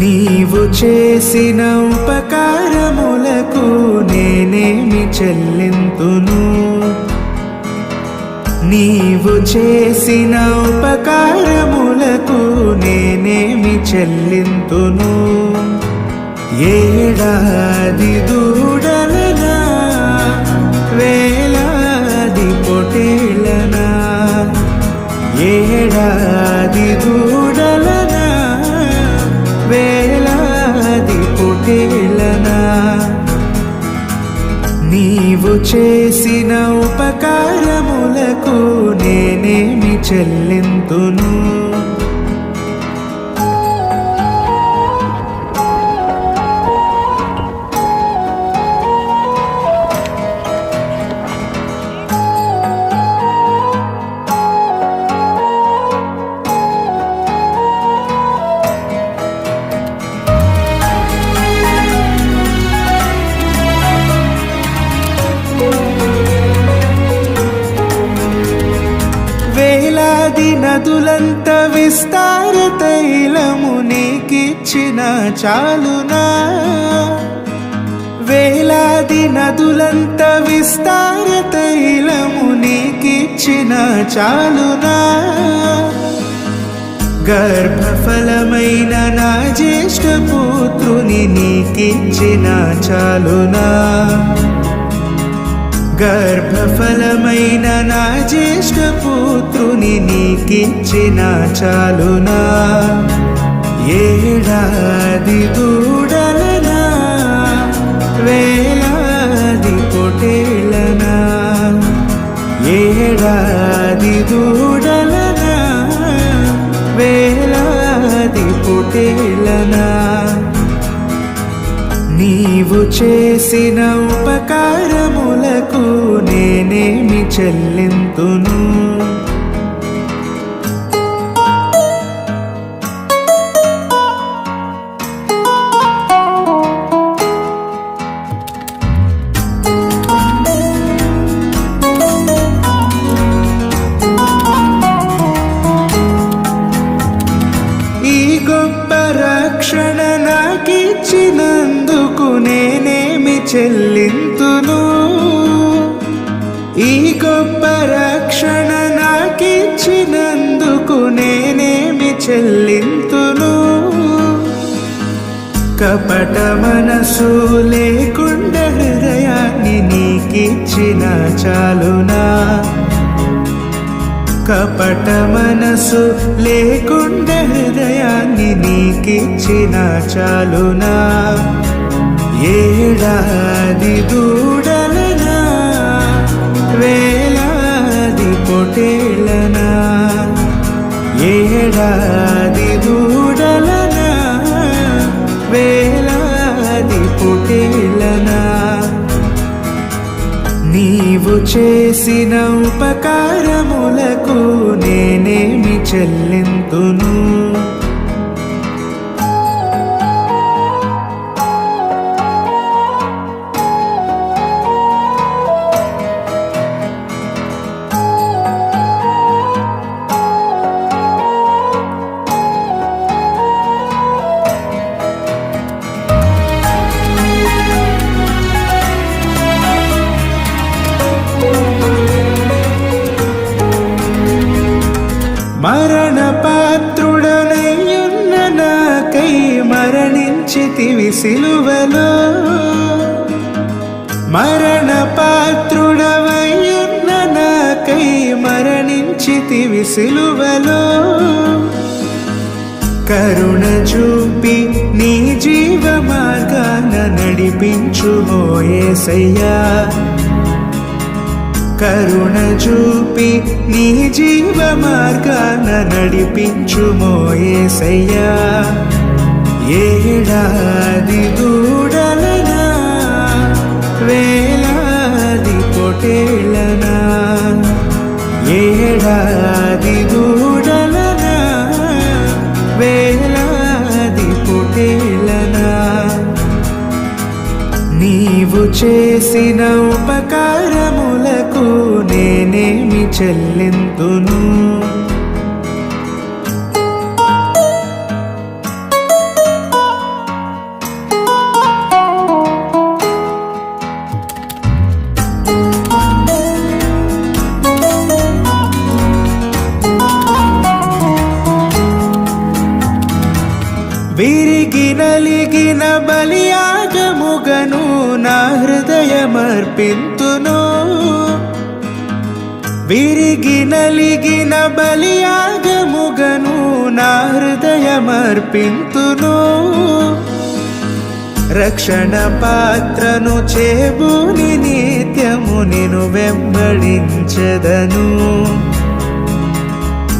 నీవు చేసిన ఉపకారములకు నేనేమి చెల్లింతును? నీవు చేసిన ఉపకారములకు నేనేమి చెల్లింతును? ఏడాది దూడలనా, వేలాది పొటేళ్లనా, ఏడాది దూడలనా, వేలాది పొటేళ్లనా, నీవు చేసిన ఉపకారములకు నేనేమి చెల్లింతును? వేలాది నదులంత విస్తార తైలము నీకిచ్చిన చాలునా? వేలాది నదులంత విస్తార తైలము నీకిచ్చిన చాలునా? గర్భఫలమైన నా జ్యేష్ఠ పుత్రుని నీకిచ్చిన చాలునా? గర్భఫలమైన నా జ్యేష్ఠ పుత్రుని నీకిచ్చిన చాలునా? ఏడాది దూడలనా, వేలాది పొటేళ్లనా, ఏడాది దూడలనా, వేలాది పొటేళ్లనా, నీవు చేసిన ఉపకారములకు నేనేమి చెల్లింతును? ఈ గొప్ప రక్షణ నాకిచ్చినందుకు నేనేమి చెల్లింతును? ఈ గొప్ప రక్షణ నాకిచ్చినందుకు నేనేమి చెల్లింతును? కపట మనసు లేకుండా హృదయాన్ని నీకిచ్చిన చాలునా? కపట మనసు లేకుండా హృదయాన్ని నీకిచ్చిన చాలునా? ఏడాది దూడలనా, వేలాది పొటేళ్లనా, ఏడాది దూడలనా, వేలాది పొటేళ్లనా, నీవు చేసిన ఉపకారములకు నేనేమి చెల్లింతును? మరణ పాత్రుడనయ్యున్న నాకై మరణించితివి సిలువలో, మరణ పాత్రుడవయ్యున్న నాకై మరణించితివి సిలువలో, కరుణ చూపి నీ జీవ మార్గాన నడిపించుమో యేసయ్యా, కరుణ చూపి నీ జీవ మార్గాన నడిపించుమో యేసయ్యా, ఏడాది దూడలనా, వేలాది పొటేళ్లనా, ఏడాది దూడలనా, వేలాది పొటేళ్లనా, నీవు చేసిన ఉపకారములకు నేనేమి చెల్లింతును? విరిగి నలిగిన బలియాగముగను నా హృదయమర్పింతును. విరిగి నలిగిన బలియాగముగను నా హృదయమర్పింతును. రక్షణ పాత్రను చేబూని నిత్యము నిన్ను వెంబడించెదను.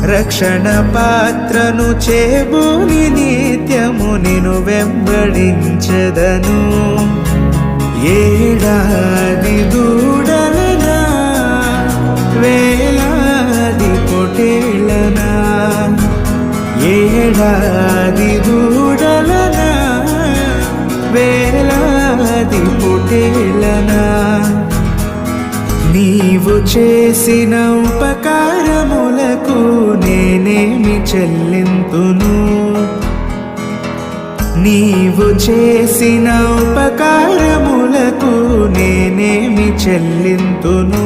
రక్షణ పాత్రను చేబూని నిత్యము నిన్ను వెంబడించెదను. ఏడాది దూడలనా వేలాది పొటేళ్ళనా, ఏడాది దూడలనా వేలాది పొటేళ్ళనా, నీవు చేసిన ఉపకారములకు నేనేమి చెల్లింతును. నీవు చేసిన ఉపకారములకు నేనేమి చెల్లింతును.